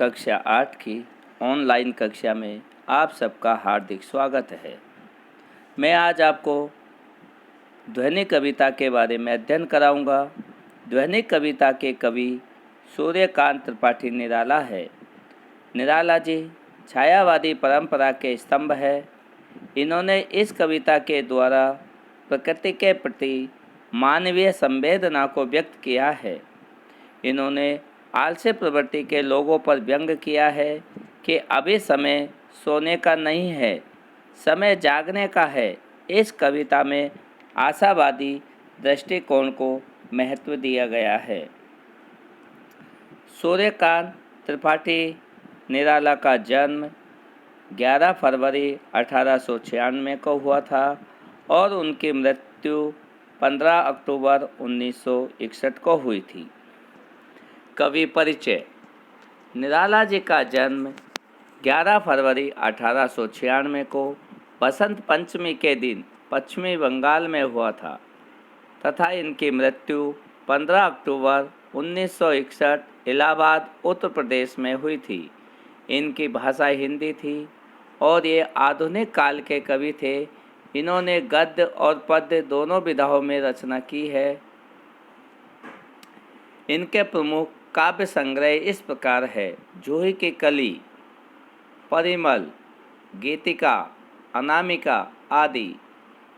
कक्षा 8 की ऑनलाइन कक्षा में आप सबका हार्दिक स्वागत है। मैं आज आपको ध्वनि कविता के बारे में अध्ययन कराऊंगा। ध्वनि कविता के कवि सूर्यकांत त्रिपाठी निराला है। निराला जी छायावादी परंपरा के स्तंभ है। इन्होंने इस कविता के द्वारा प्रकृति के प्रति मानवीय संवेदना को व्यक्त किया है। इन्होंने आलस्य प्रवृत्ति के लोगों पर व्यंग किया है कि अभी समय सोने का नहीं है, समय जागने का है। इस कविता में आशावादी दृष्टिकोण को महत्व दिया गया है। सूर्यकांत त्रिपाठी निराला का जन्म 11 फरवरी 1896 को हुआ था और उनकी मृत्यु 15 अक्टूबर 1961 को हुई थी। कवि परिचय। निराला जी का जन्म 11 फरवरी 1896 को बसंत पंचमी के दिन पश्चिमी बंगाल में हुआ था तथा इनकी मृत्यु 15 अक्टूबर 1961 इलाहाबाद उत्तर प्रदेश में हुई थी। इनकी भाषा हिंदी थी और ये आधुनिक काल के कवि थे। इन्होंने गद्य और पद्य दोनों विधाओं में रचना की है। इनके प्रमुख काव्य संग्रह इस प्रकार है: जूही की कली, परिमल, गीतिका, अनामिका आदि।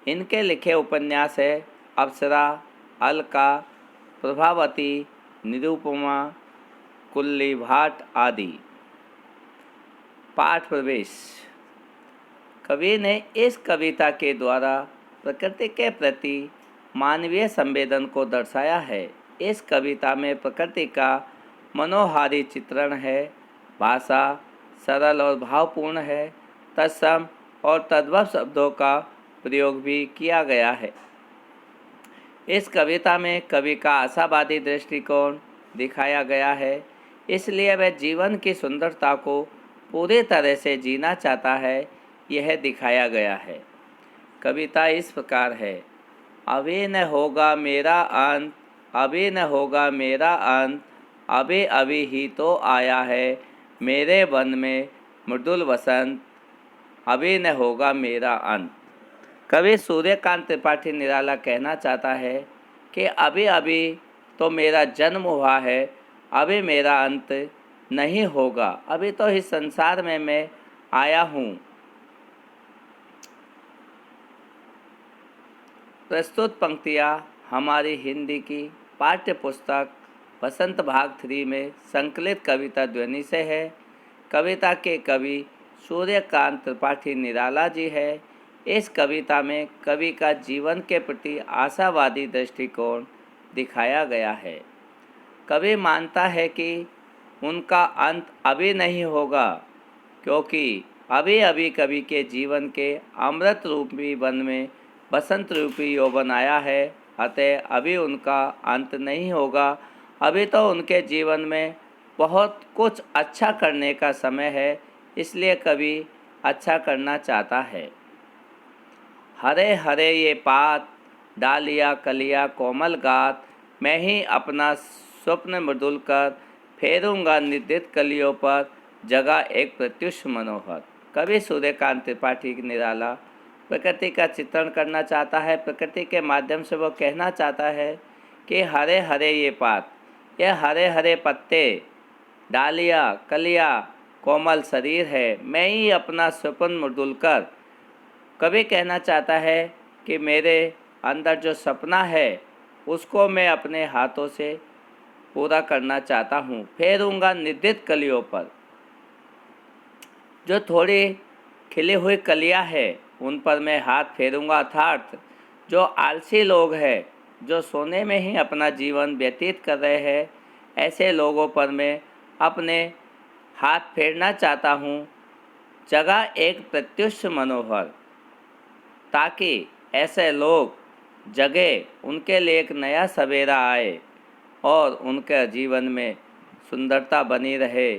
इनके लिखे उपन्यास है अप्सरा, अलका, प्रभावती, निरुपमा, कुल्ली भाट आदि। पाठ प्रवेश। कवि ने इस कविता के द्वारा प्रकृति के प्रति मानवीय संवेदन को दर्शाया है। इस कविता में प्रकृति का मनोहारी चित्रण है। भाषा सरल और भावपूर्ण है। तत्सम और तद्भव शब्दों का प्रयोग भी किया गया है। इस कविता में कवि का आशावादी दृष्टिकोण दिखाया गया है, इसलिए वह जीवन की सुंदरता को पूरी तरह से जीना चाहता है, यह दिखाया गया है। कविता इस प्रकार है: अभी न होगा मेरा अंत, अभी न होगा मेरा अंत, अभी अभी ही तो आया है मेरे वन में मृदुल वसंत, अभी न होगा मेरा अंत। कवि सूर्यकांत त्रिपाठी निराला कहना चाहता है कि अभी अभी तो मेरा जन्म हुआ है, अभी मेरा अंत नहीं होगा, अभी तो इस संसार में मैं आया हूँ। प्रस्तुत पंक्तियाँ हमारी हिंदी की पाठ्य पुस्तक बसंत भाग 3 में संकलित कविता ध्वनि से है। कविता के कवि सूर्यकांत त्रिपाठी निराला जी है। इस कविता में कवि का जीवन के प्रति आशावादी दृष्टिकोण दिखाया गया है। कवि मानता है कि उनका अंत अभी नहीं होगा, क्योंकि अभी अभी कवि के जीवन के अमृत रूपी वन में बसंत रूपी यौवन आया है, अतः अभी उनका अंत नहीं होगा। अभी तो उनके जीवन में बहुत कुछ अच्छा करने का समय है, इसलिए कवि अच्छा करना चाहता है। हरे हरे ये पात, डालिया कलिया कोमल गात, मैं ही अपना स्वप्न मृदुल कर, फेरूंगा निद्रित कलियों पर जगा एक प्रत्युष मनोहर। कवि सूर्यकांत त्रिपाठी निराला प्रकृति का चित्रण करना चाहता है। प्रकृति के माध्यम से वो कहना चाहता है कि हरे हरे ये पात, ये हरे हरे पत्ते, डालियाँ कलियाँ, कोमल शरीर है, मैं ही अपना स्वप्न मृदुल कर। कवि कहना चाहता है कि मेरे अंदर जो सपना है उसको मैं अपने हाथों से पूरा करना चाहता हूँ। फेरूंगा निद्रित कलियों पर, जो थोड़ी खिली हुई कलियाँ है उन पर मैं हाथ फेरूंगा, अर्थात जो आलसी लोग हैं, जो सोने में ही अपना जीवन व्यतीत कर रहे हैं, ऐसे लोगों पर मैं अपने हाथ फेरना चाहता हूँ। जगह एक प्रत्युष मनोहर, ताकि ऐसे लोग जगे, उनके लिए एक नया सवेरा आए और उनके जीवन में सुंदरता बनी रहे।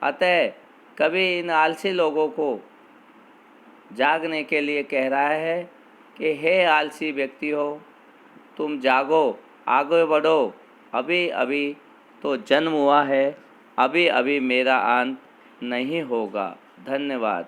अतः कवि इन आलसी लोगों को जागने के लिए कह रहा है कि हे आलसी व्यक्ति हो, तुम जागो, आगे बढ़ो, अभी अभी तो जन्म हुआ है, अभी अभी मेरा अंत नहीं होगा। धन्यवाद।